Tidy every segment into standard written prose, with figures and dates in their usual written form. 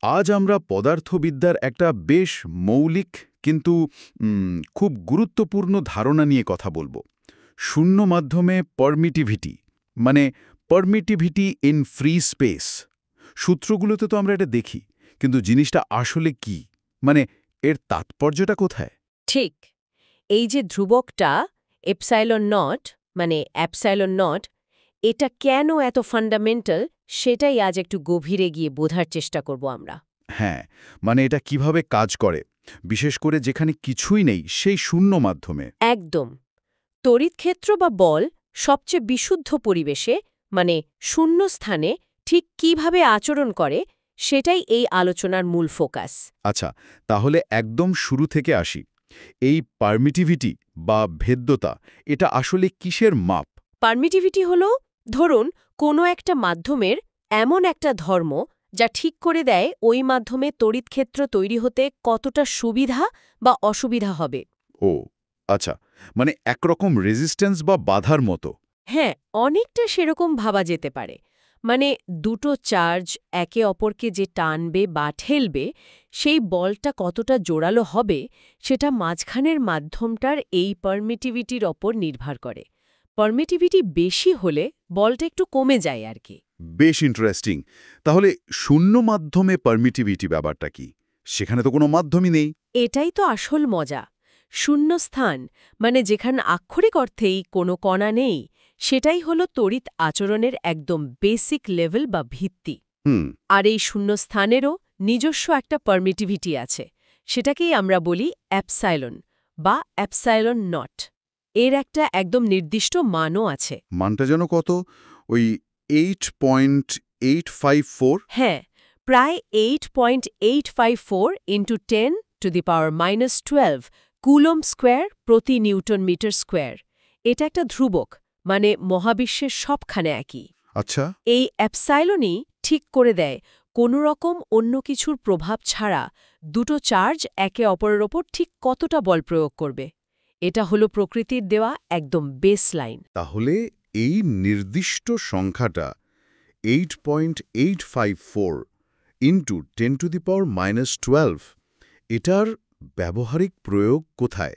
আজ আমরা পদার্থবিদ্যার একটা বেশ মৌলিক কিন্তু খুব গুরুত্বপূর্ণ ধারণা নিয়ে কথা বলবো। শূন্য মাধ্যমে পারমিটিভিটি, মানে পারমিটিভিটি ইন ফ্রি স্পেস। সূত্রগুলোতে তো আমরা এটা দেখি, কিন্তু জিনিসটা আসলে কি, মানে এর তাৎপর্যটা কোথায়? ঠিক। এই যে ধ্রুবকটা এপসাইলন নট, মানে অ্যাপসাইলন নট, এটা কেন এত ফান্ডামেন্টাল সেটাই আজ একটু গভীরে গিয়ে বোঝার চেষ্টা করব আমরা। হ্যাঁ, মানে এটা কিভাবে কাজ করে, বিশেষ করে যেখানে কিছুই নেই সেই শূন্য মাধ্যমে। একদম। তড়িৎক্ষেত্র বা বল সবচেয়ে বিশুদ্ধ পরিবেশে, মানে শূন্য স্থানে ঠিক কিভাবে আচরণ করে সেটাই এই আলোচনার মূল ফোকাস। আচ্ছা, তাহলে একদম শুরু থেকে আসি। এই পারমিটিভিটি বা ভেদ্যতা, এটা আসলে কিসের মাপ? পারমিটিভিটি হল, ধরুন, কোনো একটা মাধ্যমের এমন একটা ধর্ম যা ঠিক করে দেয় ওই মাধ্যমে তড়িৎক্ষেত্র তৈরি হতে কতটা সুবিধা বা অসুবিধা হবে। ও আচ্ছা, মানে একরকম রেজিস্ট্যান্স বা বাধার মতো। হ্যাঁ, অনেকটা সেরকম ভাবা যেতে পারে। মানে দুটো চার্জ একে অপরকে যে টানবে বা ঠেলবে, সেই বলটা কতটা জোরালো হবে সেটা মাঝখানের মাধ্যমটার এই পারমিটিভিটির ওপর নির্ভর করে। পারমিটিভিটি বেশি হলে বলটা একটু কমে যায় আর কি। বেশ ইন্টারেস্টিং। তাহলে শূন্য মাধ্যমে পারমিটিভিটি ব্যাপারটা কি? সেখানে তো কোনো মাধ্যমই নেই। এটাই তো আসল মজা। শূন্যস্থান, মানে যেখানে আক্ষরিক অর্থেই কোনো কণা নেই, সেটাই হলো তড়িৎ আচরণের একদম বেসিক লেভেল বা ভিত্তি। হুম। আর এই শূন্যস্থানেরও নিজস্ব একটা পারমিটিভিটি আছে। সেটাকেই আমরা বলি অ্যাপসাইলন বা অ্যাপসাইলন নট। এর একটা একদম নির্দিষ্ট মানও আছে। মানটা যেন কত? ওই 8.854? হ্যাঁ, প্রায় 8.854 ইন্টু 10⁻⁻12 কুলম স্কোয়ার প্রতি নিউটন মিটার স্কোয়ার। এটা একটা ধ্রুবক, মানে মহাবিশ্বের সবখানে একই। আচ্ছা। এই অ্যাপসাইলনই ঠিক করে দেয় কোনো রকম অন্য কিছুর প্রভাব ছাড়া দুটো চার্জ একে অপরের ওপর ঠিক কতটা বল প্রয়োগ করবে। এটা হলো প্রকৃতির দেওয়া একদম বেসলাইন। তাহলে এই নির্দিষ্ট সংখ্যাটা 8.854 ইন্টু 10⁻⁻12, এটার ব্যবহারিক প্রয়োগ কোথায়?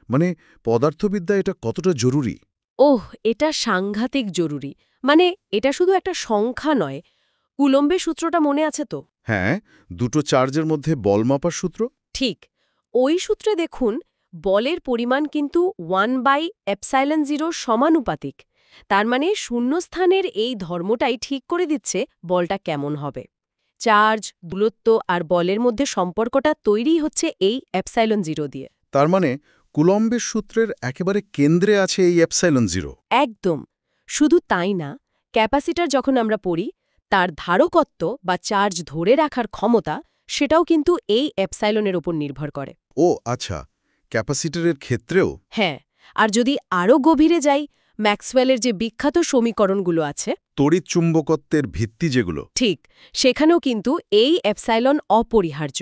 মানে পদার্থবিদ্যা এটা কতটা জরুরি? ওহ, এটা সাংঘাতিক জরুরি। মানে এটা শুধু একটা সংখ্যা নয়। কুলম্বের সূত্রটা মনে আছে তো? হ্যাঁ, দুটো চার্জের মধ্যে বল মাপার সূত্র। ঠিক। ওই সূত্রে দেখুন, বলের পরিমাণ কিন্তু 1/ε0 সমানুপাতিক। তার মানে শূন্যস্থানের এই ধর্মটাই ঠিক করে দিচ্ছে বলটা কেমন হবে। চার্জ, দূরত্ব আর বলের মধ্যে সম্পর্কটা তৈরি হচ্ছে এই ε0 দিয়ে। তার মানে কুলম্বের সূত্রের একেবারে কেন্দ্রে আছে এই এপসাইলন জিরো। একদম। শুধু তাই না, ক্যাপাসিটর যখন আমরা পড়ি, তার ধারকত্ব বা চার্জ ধরে রাখার ক্ষমতা, সেটাও কিন্তু এই অ্যাপসাইলনের ওপর নির্ভর করে। ও আচ্ছা, ক্যাপাসিটরের ক্ষেত্রেও? হ্যাঁ, আর যদি আরও গভীরে যাই, ম্যাক্সওয়েলের যে বিখ্যাত সমীকরণগুলো আছে, তড়িৎ চুম্বকত্বের ভিত্তি যেগুলো। ঠিক, সেখানেও কিন্তু এই অ্যাপসাইলন অপরিহার্য।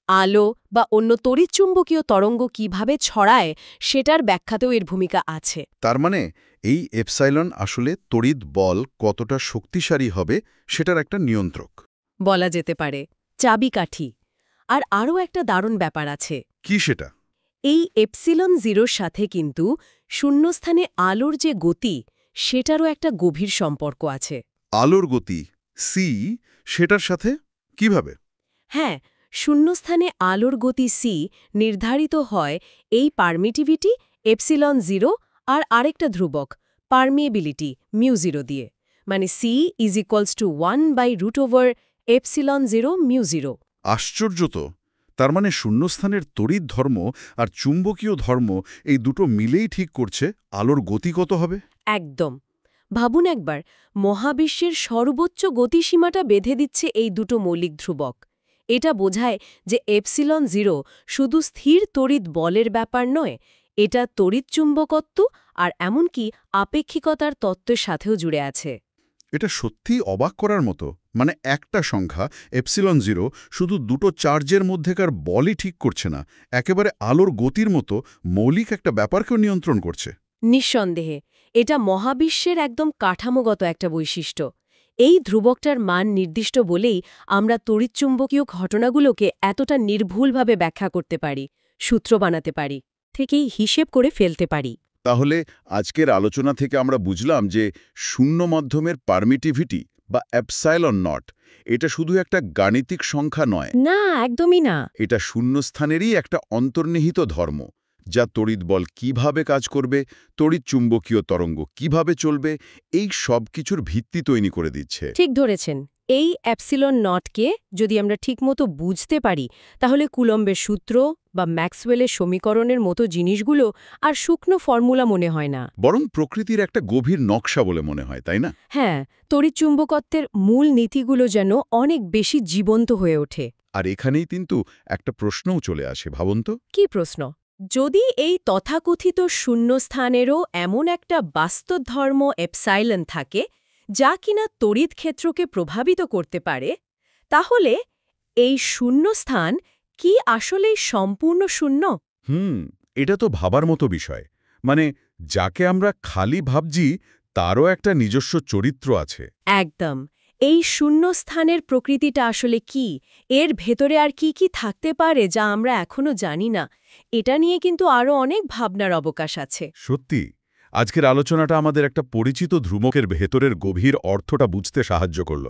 আলো বা অন্য তড়িৎচুম্বকীয় তরঙ্গ কিভাবে ছড়ায় সেটার ব্যাখ্যাতেও এর ভূমিকা আছে। তার মানে এই এপসাইলন আসলে তড়িৎ বল কতটা শক্তিশালী হবে সেটার একটা নিয়ন্ত্রক। বলা যেতে পারে চাবিকাঠি। আর আরও একটা দারুণ ব্যাপার আছে। কি সেটা? এই এপসিলন জিরোর সাথে কিন্তু শূন্যস্থানে আলোর যে গতি, সেটারও একটা গভীর সম্পর্ক আছে। আলোর গতি সি, সেটার সাথে কিভাবে? হ্যাঁ, শূন্যস্থানে আলোর গতি সি নির্ধারিত হয় এই পারমিটিভিটি এপসিলন জিরো আর আরেকটা ধ্রুবক পারমিয়েবিলিটি μ0 দিয়ে। মানে সি ইজ ইকুয়ালস টু 1/√ε0 μ0। আশ্চর্য তো। তার মানে শূন্যস্থানের তড়িৎ ধর্ম আর চুম্বকীয় ধর্ম এই দুটো মিলেই ঠিক করছে আলোর গতি কত হবে। একদম। ভাবুন একবার, মহাবিশ্বের সর্বোচ্চ গতিসীমাটা বেঁধে দিচ্ছে এই দুটো মৌলিক ধ্রুবক। এটা বোঝায় যে এপসিলন জিরো শুধু স্থির তড়িৎ বলের ব্যাপার নয়, এটা তড়িৎ চুম্বকত্ব আর এমনকি আপেক্ষিকতার তত্ত্বের সাথেও জুড়ে আছে। এটা সত্যিই অবাক করার মতো। মানে একটা সংখ্যা এপসিলন জিরো শুধু দুটো চার্জের মধ্যেকার বলই ঠিক করছে না, একেবারে আলোর গতির মতো মৌলিক একটা ব্যাপারকেও নিয়ন্ত্রণ করছে। নিঃসন্দেহে এটা মহাবিশ্বের একদম কাঠামোগত একটা বৈশিষ্ট্য। এই ধ্রুবকটার মান নির্দিষ্ট বলেই আমরা তড়িৎচুম্বকীয় ঘটনাগুলোকে এতটা নির্ভুলভাবে ব্যাখ্যা করতে পারি, সূত্র বানাতে পারি, থেকেই হিসেব করে ফেলতে পারি। তাহলে আজকের আলোচনা থেকে আমরা বুঝলাম যে শূন্য মাধ্যমের পারমিটিভিটি বা অ্যাপসাইলন নট এটা শুধু একটা গাণিতিক সংখ্যা নয়, না, একদমই না। এটা শূন্যস্থানেরই একটা অন্তর্নিহিত ধর্ম, যা তড়িৎ বল কিভাবে কাজ করবে, তড়িৎ চুম্বকীয় তরঙ্গ কিভাবে চলবে, এই সব কিছুর ভিত্তি তৈরি করে দিচ্ছে। ঠিক ধরেছেন। এই অ্যাপসিলন নটকে যদি আমরা ঠিকমতো বুঝতে পারি, তাহলে কুলম্বের সূত্র বা ম্যাক্সওয়েলের সমীকরণের মতো জিনিসগুলো আর শুকনো ফর্মুলা মনে হয় না। বরং প্রকৃতির একটা গভীর নকশা বলে মনে হয়, তাই না? হ্যাঁ, তড়িৎচুম্বকত্বের মূল নীতিগুলো যেন অনেক বেশি জীবন্ত হয়ে ওঠে। আর এখানেই কিন্তু একটা প্রশ্নও চলে আসে, ভাবুন তো। কি প্রশ্ন? যদি এই তথাকথিত শূন্যস্থানেরও এমন একটা বাস্তব ধর্ম এপসাইলন থাকে, যা কিনা তড়িৎ ক্ষেত্রকে প্রভাবিত করতে পারে, তাহলে এই শূন্যস্থান কি আসলেই সম্পূর্ণ শূন্য? এটা তো ভাবার মতো বিষয়। মানে, যাকে আমরা খালি ভাবছি তারও একটা নিজস্ব চরিত্র আছে। একদম। এই শূন্যস্থানের প্রকৃতিটা আসলে কি? এর ভেতরে আর কি কি থাকতে পারে যা আমরা এখনো জানি না? এটা নিয়ে কিন্তু আরও অনেক ভাবনার অবকাশ আছে। সত্যি, আজকের আলোচনাটা আমাদের একটা পরিচিত ধ্রুবকের ভেতরের গভীর অর্থটা বুঝতে সাহায্য করল।